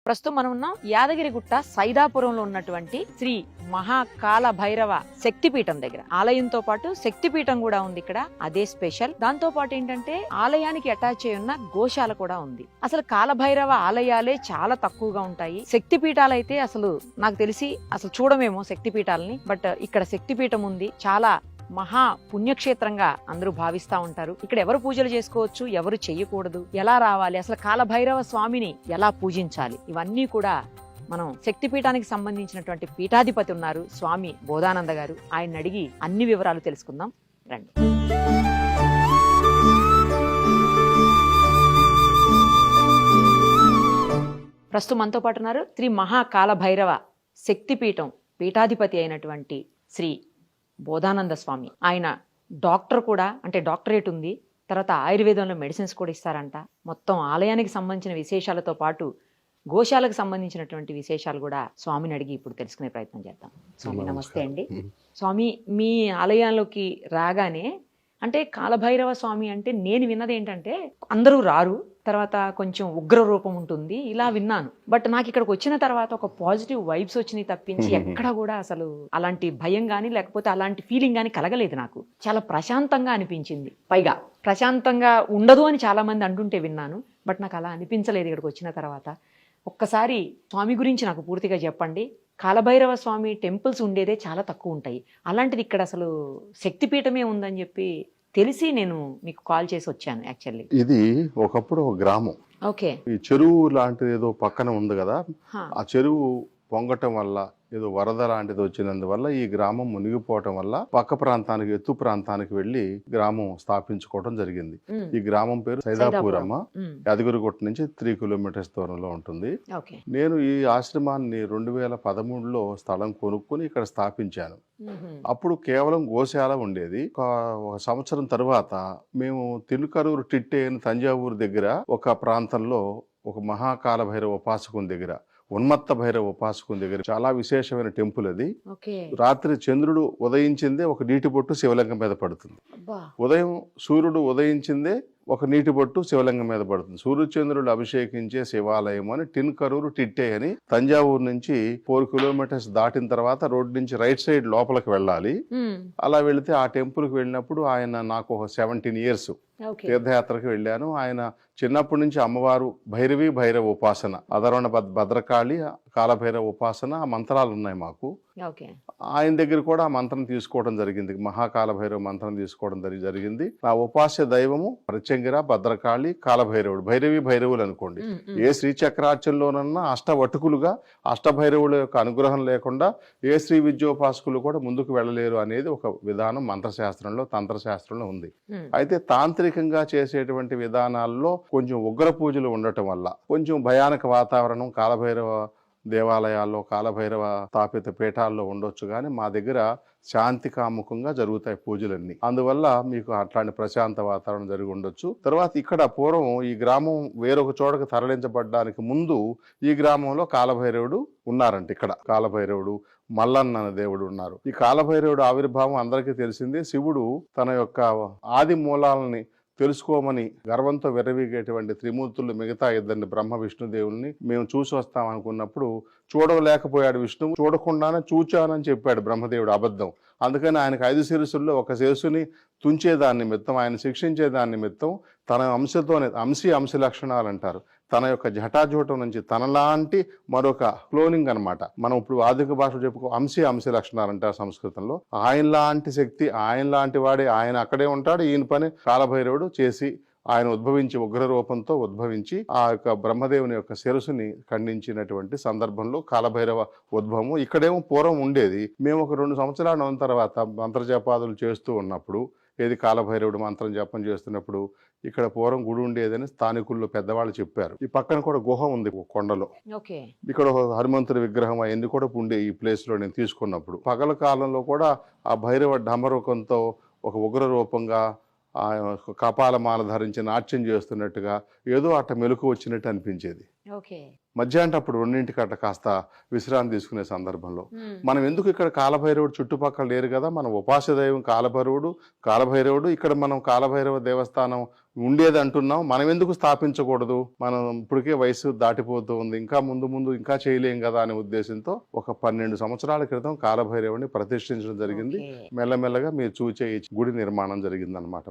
ప్రస్తుతం మనం ఉన్నాం యాదగిరిగుట్ట సైదాపురంలో ఉన్నటువంటి శ్రీ మహాకాల భైరవ శక్తిపీఠం దగ్గర. ఆలయంతో పాటు శక్తిపీఠం కూడా ఉంది ఇక్కడ, అదే స్పెషల్. దాంతో పాటు ఏంటంటే ఆలయానికి అటాచ్ అయి ఉన్న గోశాల కూడా ఉంది. అసలు కాలభైరవ ఆలయాలే చాలా తక్కువగా ఉంటాయి. శక్తిపీఠాలు అయితే అసలు నాకు తెలిసి అసలు చూడమేమో శక్తిపీఠాలని, బట్ ఇక్కడ శక్తిపీఠం ఉంది. చాలా మహా పుణ్యక్షేత్రంగా అందరూ భావిస్తా ఉంటారు. ఇక్కడ ఎవరు పూజలు చేసుకోవచ్చు, ఎవరు చెయ్యకూడదు, ఎలా రావాలి, అసలు కాలభైరవ స్వామిని ఎలా పూజించాలి, ఇవన్నీ కూడా మనం శక్తిపీఠానికి సంబంధించినటువంటి పీఠాధిపతి ఉన్నారు స్వామి బోధానంద గారు. ఆయన అడిగి అన్ని వివరాలు తెలుసుకుందాం రండి. ప్రస్తుతం మనతో పాటు ఉన్నారు శ్రీ మహాకాల భైరవ శక్తిపీఠం పీఠాధిపతి అయినటువంటి శ్రీ బోధానంద స్వామి. ఆయన డాక్టర్ కూడా, అంటే డాక్టరేట్ ఉంది, తర్వాత ఆయుర్వేదంలో మెడిసిన్స్ కూడా ఇస్తారంట. మొత్తం ఆలయానికి సంబంధించిన విశేషాలతో పాటు గోశాలకు సంబంధించినటువంటి విశేషాలు కూడా స్వామిని అడిగి ఇప్పుడు తెలుసుకునే ప్రయత్నం చేద్దాం. స్వామి నమస్తే అండి. స్వామి, మీ ఆలయంలోకి రాగానే అంటే కాలభైరవ స్వామి అంటే నేను విన్నది ఏంటంటే అందరూ రారు, తర్వాత కొంచెం ఉగ్ర రూపం ఉంటుంది ఇలా విన్నాను. బట్ నాకు ఇక్కడికి వచ్చిన తర్వాత ఒక పాజిటివ్ వైబ్స్ వచ్చినాయి తప్పించి ఎక్కడ కూడా అసలు అలాంటి భయం గానీ లేకపోతే అలాంటి ఫీలింగ్ గానీ కలగలేదు. నాకు చాలా ప్రశాంతంగా అనిపించింది. పైగా ప్రశాంతంగా ఉండదు అని చాలా మంది అంటుంటే విన్నాను, బట్ నాకు అలా అనిపించలేదు ఇక్కడికి వచ్చిన తర్వాత. ఒక్కసారి స్వామి గురించి నాకు పూర్తిగా చెప్పండి. కాలభైరవ స్వామి టెంపుల్స్ ఉండేదే చాలా తక్కువ ఉంటాయి, అలాంటిది ఇక్కడ అసలు శక్తిపీఠమే ఉందని చెప్పి తెలిసి నేను మీకు కాల్ చేసి వచ్చాను. యాక్చువల్లీ ఇది ఒకప్పుడు ఒక గ్రామం. ఓకే. ఈ చెరువు లాంటిది ఏదో పక్కన ఉంది కదా, ఆ చెరువు పొంగటం వల్ల ఏదో వరద లాంటిది వచ్చినందువల్ల ఈ గ్రామం మునిగిపోవటం వల్ల పక్క ప్రాంతానికి, ఎత్తు ప్రాంతానికి వెళ్లి గ్రామం స్థాపించుకోవడం జరిగింది. ఈ గ్రామం పేరు సైదాపురమ్మ. యాదగిరిగుట్ట నుంచి 3 కిలోమీటర్స్ దూరంలో ఉంటుంది. నేను ఈ ఆశ్రమాన్ని 2013లో స్థలం కొనుక్కొని ఇక్కడ స్థాపించాను. అప్పుడు కేవలం గోశాల ఉండేది. ఒక సంవత్సరం తర్వాత మేము తినుకరూరు టిట్టే అని తంజావూరు దగ్గర ఒక ప్రాంతంలో ఒక మహాకాల భైరవ ఉపాసకుని దగ్గర, ఉన్మత్త భైరవ ఉపాసకుని దగ్గర చాలా విశేషమైన టెంపుల్ అది. రాత్రి చంద్రుడు ఉదయించిందే ఒక నీటి బొట్టు శివలింగం మీద పడుతుంది. ఉదయం సూర్యుడు ఉదయించిందే ఒక నీటి బొట్టు శివలింగం మీద పడుతుంది. సూర్యచంద్రుడు అభిషేకించే శివాలయం అని టిన్కరూరు టిట్టే అని తంజావూరు నుంచి 4 కిలోమీటర్స్ దాటిన తర్వాత రోడ్ నుంచి రైట్ సైడ్ లోపలికి వెళ్ళాలి. అలా వెళితే ఆ టెంపుల్ కి వెళ్ళినప్పుడు ఆయన నాకు ఒక 17 ఇయర్స్ తీర్థయాత్రకు వెళ్ళాను. ఆయన చిన్నప్పటి నుంచి అమ్మవారు భైరవి భైరవ ఉపాసన, అధర్వణ భద్రకాళి, కాలభైరవ ఉపాసన, ఆ మంత్రాలు ఉన్నాయి మాకు. ఆయన దగ్గర కూడా ఆ మంత్రం తీసుకోవడం జరిగింది, మహాకాల భైరవ మంత్రం తీసుకోవడం జరిగింది. ఆ ఉపాస్య దైవము ప్రత్యంగిర, భద్రకాళి, కాలభైరవుడు, భైరవి భైరవులు అనుకోండి. ఏ శ్రీచక్రార్చనలోనన్నా అష్టవటుకులుగా అష్టభైరవుల యొక్క అనుగ్రహం లేకుండా ఏ శ్రీ విద్యోపాసకులు కూడా ముందుకు వెళ్ళలేరు అనేది ఒక విధానం మంత్రశాస్త్రంలో, తంత్రశాస్త్రంలో ఉంది. అయితే తాంత్రికంగా చేసేటువంటి విధానాల్లో కొంచెం ఉగ్ర పూజలు ఉండటం వల్ల కొంచెం భయానక వాతావరణం కాలభైరవ దేవాలయాల్లో, కాలభైరవ స్థాపిత పీఠాల్లో ఉండొచ్చు, కానీ మా దగ్గర శాంతి కాముకంగా జరుగుతాయి పూజలన్నీ. అందువల్ల మీకు అట్లాంటి ప్రశాంత వాతావరణం జరిగి ఉండొచ్చు. తర్వాత ఇక్కడ పూర్వం ఈ గ్రామం వేరొక చోటకు తరలించబడడానికి ముందు ఈ గ్రామంలో కాలభైరవుడు ఉన్నారంట. ఇక్కడ కాలభైరవుడు, మల్లన్న అనే దేవుడు ఉన్నారు. ఈ కాలభైరవుడు ఆవిర్భావం అందరికీ తెలిసిందే. శివుడు తన యొక్క ఆది మూలాలని తెలుసుకోమని గర్వంతో విర్రవీగేటువంటి త్రిమూర్తులు మిగతా ఇద్దరిని, బ్రహ్మ విష్ణుదేవుల్ని మేము చూసి వస్తాం అనుకున్నప్పుడు చూడలేకపోయాడు విష్ణువు. చూడకుండానే చూచానని చెప్పాడు బ్రహ్మదేవుడు, అబద్ధం. అందుకని ఆయనకు 5 శిరస్సుల్లో ఒక శిరస్సుని తుంచేదాని నిమిత్తం, ఆయన శిక్షించేదాని నిమిత్తం తన అంశతోనే, అంశ లక్షణాలు అంటారు, తన యొక్క జటాజూటం నుంచి తనలాంటి మరొక క్లోనింగ్ అనమాట. మనం ఇప్పుడు ఆధునిక భాషలో చెప్పుకో అంశ లక్షణాలు అంటారు సంస్కృతంలో. ఆయనలాంటి శక్తి, ఆయనలాంటి వాడే, ఆయన అక్కడే ఉంటాడు. ఈయన పని కాలభైరవుడు చేసి ఆయన ఉద్భవించి, ఉగ్ర రూపంతో ఉద్భవించి ఆ యొక్క బ్రహ్మదేవుని యొక్క శిరస్సుని ఖండించినటువంటి సందర్భంలో కాలభైరవ ఉద్భవము ఇక్కడేమో పూర్వం ఉండేది. మేము ఒక 2 సంవత్సరాలు అయిన తర్వాత మంత్రజపాదులు చేస్తూ ఉన్నప్పుడు, ఏది కాలభైరవుడు మంత్రం జపం చేస్తున్నప్పుడు ఇక్కడ పూర్వం గుడి ఉండేదని స్థానికుల్లో పెద్దవాళ్ళు చెప్పారు. ఈ పక్కన కూడా గుహ ఉంది కొండలో. ఇక్కడ ఒక హనుమంతుడి విగ్రహం అవన్నీ కూడా ఉండే ఈ ప్లేస్ లో నేను తీసుకున్నప్పుడు. పగల కాలంలో కూడా ఆ భైరవ ఢమరుకంతో ఒక ఉగ్ర రూపంగా ఆ కపాలమాల ధరించి నాట్యం చేస్తున్నట్టుగా ఏదో అట్ట మెలకు వచ్చినట్టు అనిపించేది. ఓకే. మధ్యాహ్నం అప్పుడు 2ంటికి అట్ట కాస్త విశ్రాంతి తీసుకునే సందర్భంలో మనం ఎందుకు ఇక్కడ కాలభైరవుడు చుట్టుపక్కల లేరు కదా, మన ఉపాస దైవం కాలభైరవుడు ఇక్కడ మనం కాలభైరవ దేవస్థానం ఉండేది అంటున్నాం, మనం ఎందుకు స్థాపించకూడదు, మనం ఇప్పటికే వయసు దాటిపోతూ ఉంది, ఇంకా ముందు ముందు ఇంకా చేయలేం కదా అనే ఉద్దేశంతో ఒక 12 సంవత్సరాల క్రితం కాలభైరవుని ప్రతిష్ఠించడం జరిగింది. ఓకే. మెల్లమెల్లగా మీరు చూచే ఈ గుడి నిర్మాణం జరిగిందనమాట.